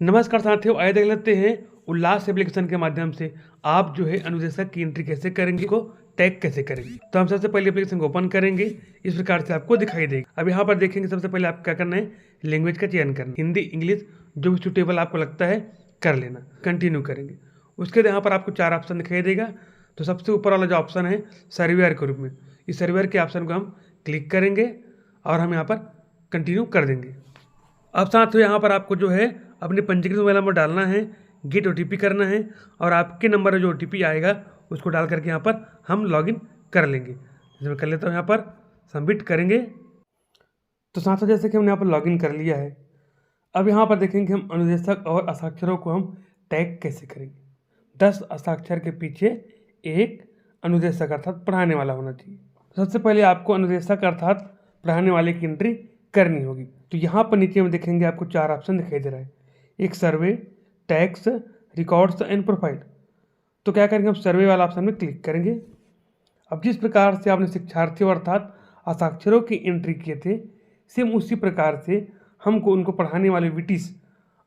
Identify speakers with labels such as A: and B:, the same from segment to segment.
A: नमस्कार साथियों, आइए देख लेते हैं उल्लास एप्लीकेशन के माध्यम से आप जो है अनुदेशक की एंट्री कैसे करेंगे, को टैग कैसे करेंगे। तो हम सबसे पहले एप्लीकेशन को ओपन करेंगे, इस प्रकार से आपको दिखाई देगा। अब यहाँ पर देखेंगे सबसे पहले आप क्या करना है, लैंग्वेज का चयन करना, हिंदी इंग्लिश जो भी सूटेबल आपको लगता है कर लेना, कंटिन्यू करेंगे। उसके बाद यहाँ पर आपको 4 ऑप्शन दिखाई देगा। तो सबसे ऊपर वाला जो ऑप्शन है सर्वेयर के रूप में, इस सर्वेयर के ऑप्शन को हम क्लिक करेंगे और हम यहाँ पर कंटिन्यू कर देंगे। अब साथियों यहाँ पर आपको जो है अपने पंजीकृत मोबाइल नंबर डालना है, गेट ओटीपी करना है और आपके नंबर में जो ओटीपी आएगा उसको डाल करके यहाँ पर हम लॉगिन कर लेंगे। जैसे मैं कर लेता हूँ, यहाँ पर सबमिट करेंगे। तो साथियों जैसे कि हमने यहाँ पर लॉगिन कर लिया है, अब यहाँ पर देखेंगे हम अनुदेशक और हस्ताक्षरों को हम टैग कैसे करेंगे। 10 हस्ताक्षर के पीछे एक अनुदेशक अर्थात पढ़ाने वाला होना चाहिए। सबसे पहले आपको अनुदेशक अर्थात पढ़ाने वाले की एंट्री करनी होगी। तो यहाँ पर नीचे में देखेंगे आपको 4 ऑप्शन दिखाई दे रहा है, एक सर्वे, टैक्स, रिकॉर्ड्स एंड प्रोफाइल। तो क्या करेंगे, हम सर्वे वाला ऑप्शन में क्लिक करेंगे। अब जिस प्रकार से आपने शिक्षार्थियों अर्थात हस्ताक्षरों की एंट्री किए थे, सेम उसी प्रकार से हमको उनको पढ़ाने वाले विटिस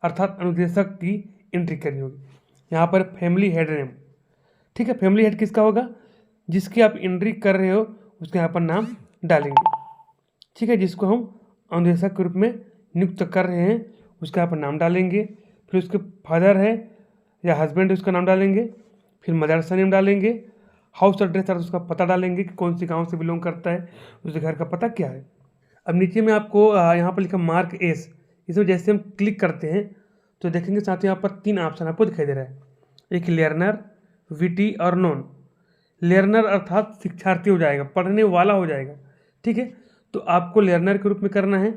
A: अर्थात अनुदेशक की एंट्री करनी होगी। यहाँ पर फैमिली हेड नेम, ठीक है, फैमिली हेड किसका होगा, जिसकी आप एंट्री कर रहे हो उसका यहाँ पर नाम डालेंगे, ठीक है, जिसको हम अनुदेशक के रूप में नियुक्त कर रहे हैं उसका यहाँ पर नाम डालेंगे। फिर उसके फादर है या हस्बैंड उसका नाम डालेंगे, फिर मदरसा नेम डालेंगे, हाउस एड्रेस और उसका पता डालेंगे कि कौन सी गांव से बिलोंग करता है, उसके घर का पता क्या है। अब नीचे में आपको यहाँ पर लिखा मार्क एस, इसमें जैसे हम क्लिक करते हैं तो देखेंगे साथ ही यहाँ पर 3 ऑप्शन आपको दिखाई दे रहा है, एक लर्नर, वीटी और नॉन। लर्नर अर्थात शिक्षार्थी हो जाएगा, पढ़ने वाला हो जाएगा, ठीक है। तो आपको लर्नर के रूप में करना है,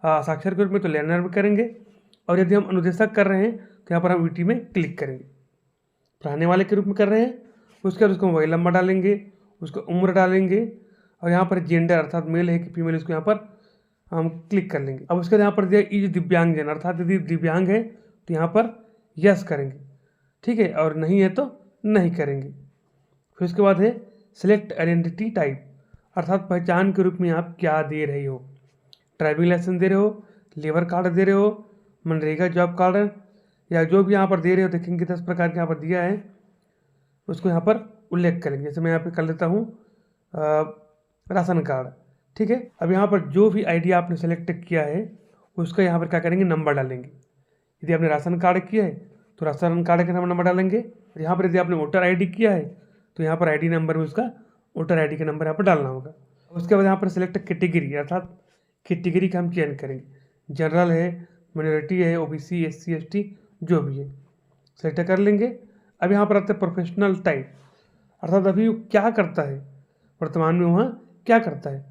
A: साक्षर के रूप में तो लर्नर में करेंगे। और यदि हम अनुदेशक कर रहे हैं तो यहाँ पर हम वीटी में क्लिक करेंगे, पढ़ाने वाले के रूप में कर रहे हैं। उसके बाद उसको मोबाइल नंबर डालेंगे, उसको उम्र डालेंगे और यहाँ पर जेंडर अर्थात मेल है कि फीमेल, इसको यहाँ पर हम क्लिक कर लेंगे। अब उसके बाद यहाँ पर दिया इज दिव्यांगजन अर्थात यदि दिव्यांग है तो यहाँ पर यस करेंगे, ठीक है, और नहीं है तो नहीं करेंगे। फिर उसके बाद है सिलेक्ट आइडेंटिटी टाइप अर्थात पहचान के रूप में आप क्या दे रहे हो, ड्राइविंग लाइसेंस दे रहे हो, लेबर कार्ड दे रहे हो, मनरेगा जॉब कार्ड या जो भी यहाँ पर दे रहे हो। देखेंगे 10 प्रकार के यहाँ पर दिया है, उसको यहाँ पर उल्लेख करेंगे। जैसे मैं यहाँ पे कर लेता हूँ राशन कार्ड, ठीक है। अब यहाँ पर जो भी आईडी आपने सेलेक्ट किया है उसका यहाँ पर क्या करेंगे, नंबर डालेंगे। यदि आपने राशन कार्ड किया है तो राशन कार्ड का नंबर डालेंगे। और यहाँ पर यदि आपने वोटर आई किया है तो यहाँ पर आई नंबर में उसका वोटर आई का नंबर यहाँ पर डालना होगा। उसके बाद यहाँ पर सिलेक्ट कैटेगरी अर्थात कैटेगरी का हम चयन करेंगे, जनरल है, माइनॉरिटी है, ओबीसी, एससी, एसटी जो भी है सेलेक्ट कर लेंगे। अब यहाँ पर आता है प्रोफेशनल टाइप अर्थात अभी वो क्या करता है, वर्तमान में वहाँ क्या करता है।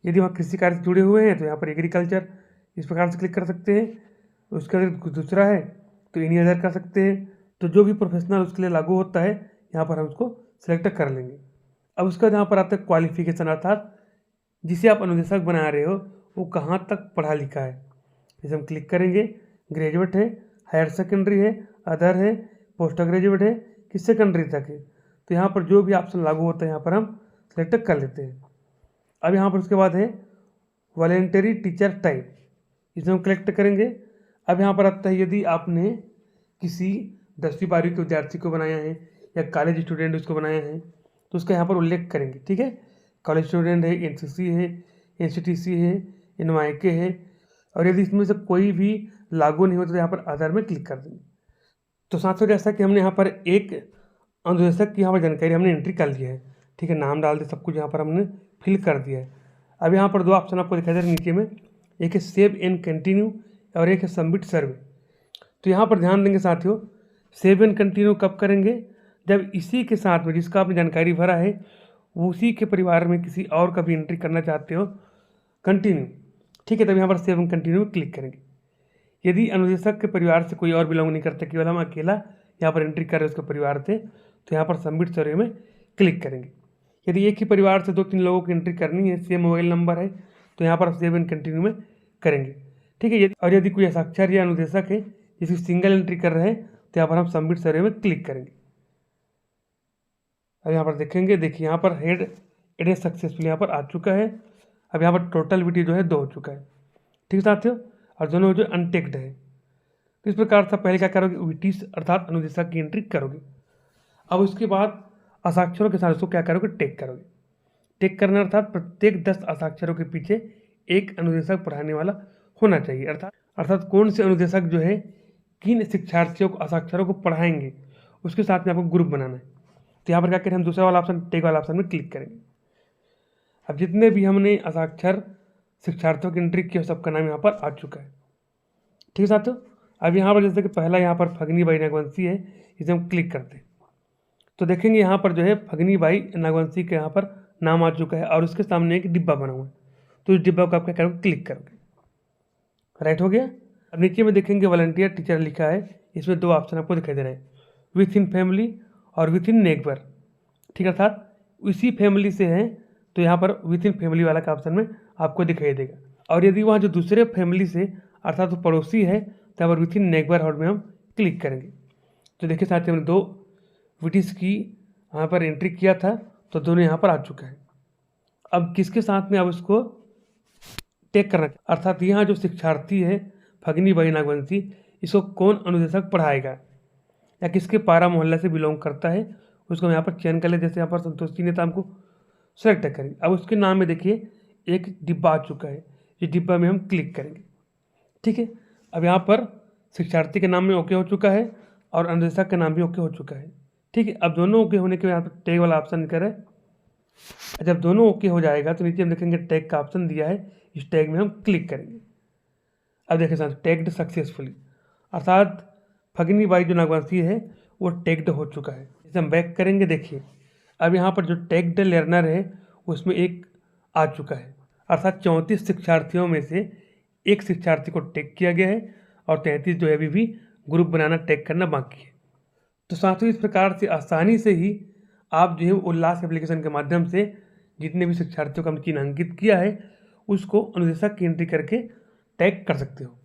A: यदि वहाँ कृषि कार्य से जुड़े हुए हैं तो यहाँ पर एग्रीकल्चर इस प्रकार से क्लिक कर सकते हैं। उसके अगर दूसरा है तो एनी अदर कर सकते हैं। तो जो भी प्रोफेशनल उसके लिए लागू होता है यहाँ पर हम उसको सिलेक्ट कर लेंगे। अब उसके बाद यहाँ पर आता है क्वालिफिकेशन अर्थात जिसे आप अनुदेशक बना रहे हो वो कहाँ तक पढ़ा लिखा है। जैसे हम क्लिक करेंगे, ग्रेजुएट है, हायर सेकेंडरी है, अदर है, पोस्ट ग्रेजुएट है कि सेकेंडरी तक है। तो यहाँ पर जो भी ऑप्शन लागू होता है यहाँ पर हम सेलेक्ट कर लेते हैं। अब यहाँ पर उसके बाद है वॉलेंटरी टीचर टाइप, इसे हम कलेक्ट करेंगे। अब यहाँ पर आता है यदि आपने किसी 10वीं 12वीं के विद्यार्थी को बनाया है या कॉलेज स्टूडेंट उसको बनाया है तो उसका यहाँ पर उल्लेख करेंगे, ठीक है। कॉलेज स्टूडेंट है, एनसीसी है, एनसीटीसी है, एनवाईके है। और यदि इसमें से कोई भी लागू नहीं होता तो यहाँ पर आधार में क्लिक कर देंगे। तो साथियों जैसा कि हमने यहाँ पर एक अनुदेशक की यहाँ पर जानकारी हमने एंट्री कर लिया है, ठीक है, नाम डाल दिया, सब कुछ यहाँ पर हमने फिल कर दिया है। अब यहाँ पर 2 ऑप्शन आपको दिखाई दे रहे हैं नीचे में, एक है सेव एंड कंटिन्यू और एक है सबमिट सर्वे। तो यहाँ पर ध्यान देंगे साथियों, सेव एंड कंटिन्यू कब करेंगे, जब इसी के साथ में जिसका आपने जानकारी भरा है उसी के परिवार में किसी और का भी एंट्री करना चाहते हो कंटिन्यू, ठीक है, तब यहाँ पर सेव एंड कंटिन्यू क्लिक करेंगे। यदि अनुदेशक के परिवार से कोई और बिलोंग नहीं करता, केवल हम अकेला यहाँ पर एंट्री कर रहे हैं उसके परिवार से, तो यहाँ पर सबमिट सर्वे में क्लिक करेंगे। यदि एक ही परिवार से 2-3 लोगों की एंट्री करनी है, सेम मोबाइल नंबर है, तो यहाँ पर सेव एंड कंटिन्यू में करेंगे, ठीक है। और यदि कोई हस्ताक्षर या अनुदेशक है जिसकी सिंगल एंट्री कर रहे हैं तो यहाँ पर हम सबमिट सर्वे में क्लिक करेंगे। अब यहाँ पर देखेंगे, देखिए यहाँ पर हेड एड्रेस सक्सेसफुल यहाँ पर आ चुका है। अब यहाँ पर टोटल वीटी जो है 2 हो चुका है, ठीक है साथियों, और दोनों जो अनटेक्ड है। इस प्रकार से पहले क्या करोगे, विटीज अर्थात अनुदेशक की एंट्री करोगे। अब उसके बाद हस्ताक्षरों के साथ उसको क्या करोगे, टैग करोगे। टैग करना अर्थात प्रत्येक 10 हस्ताक्षरों के पीछे एक अनुदेशक पढ़ाने वाला होना चाहिए। अर्थात कौन से अनुदेशक जो है किन शिक्षार्थियों को हस्ताक्षरों को पढ़ाएंगे उसके साथ में आपको ग्रुप बनाना है। तो यहाँ पर क्या करें, हम दूसरा वाला ऑप्शन टैग वाला ऑप्शन में क्लिक करेंगे। अब जितने भी हमने हस्ताक्षर शिक्षार्थियों की एंट्री किया सबका नाम यहाँ पर आ चुका है। ठीक है साथियों, अब यहाँ पर जैसे कि पहला यहाँ पर फगनी बाई नागवंशी है, इसे हम क्लिक करते हैं तो देखेंगे यहाँ पर जो है फगनी बाई नागवंशी के यहाँ पर नाम आ चुका है और उसके सामने एक डिब्बा बना हुआ है। तो इस डिब्बा को आप क्या करोगे, क्लिक करोगे। राइट हो गया। अब नीचे में देखेंगे वॉलंटियर टीचर लिखा है, इसमें 2 ऑप्शन आपको दिखाई दे रहे हैं, विथ इन फैमिली और विथ इन नेबर। ठीक है, अर्थात इसी फैमिली से है तो यहाँ पर विथ इन फैमिली वाला का ऑप्शन में आपको दिखाई देगा। और यदि वहाँ जो दूसरे फैमिली से अर्थात वो पड़ोसी है तो यहाँ पर विथ इन नेबरहुड में हम क्लिक करेंगे। तो देखिए साथ हमने 2 विटीज की यहाँ पर एंट्री किया था तो दोनों यहाँ पर आ चुका है। अब किसके साथ में अब उसको टैग करना, अर्थात यहाँ जो शिक्षार्थी है फगनी बाई नागवंशी, इसको कौन अनुदेशक पढ़ाएगा या किसके पारा मोहल्ला से बिलोंग करता है उसको हम यहाँ पर चयन कर ले। जैसे यहाँ पर संतोषी नेता हमको सेलेक्ट करेंगे। अब उसके नाम में देखिए एक डिब्बा आ चुका है, इस डिब्बा में हम क्लिक करेंगे। ठीक है, अब यहाँ पर शिक्षार्थी के नाम में ओके हो चुका है और अनुदेशक का नाम भी ओके हो चुका है। ठीक है, अब दोनों ओके होने के बाद यहाँ पर टैग वाला ऑप्शन करें। जब दोनों ओके हो जाएगा तो नीचे हम देखेंगे टैग का ऑप्शन दिया है, इस टैग में हम क्लिक करेंगे। अब देखिए साथ टैग्ड सक्सेसफुली, अर्थात फगनी बाई जो नागवंशी है वो टैग्ड हो चुका है। इसे हम बैक करेंगे। देखिए अब यहाँ पर जो टैग्ड लर्नर है उसमें एक आ चुका है, अर्थात 34 शिक्षार्थियों में से एक शिक्षार्थी को टैग किया गया है और 33 जो है अभी भी ग्रुप बनाना टैग करना बाकी है। तो साथियों, इस प्रकार से आसानी से ही आप जो है उल्लास एप्लीकेशन के माध्यम से जितने भी शिक्षार्थियों का हमने चिन्हांकित किया है उसको अनुदेशक की एंट्री करके टैग कर सकते हो।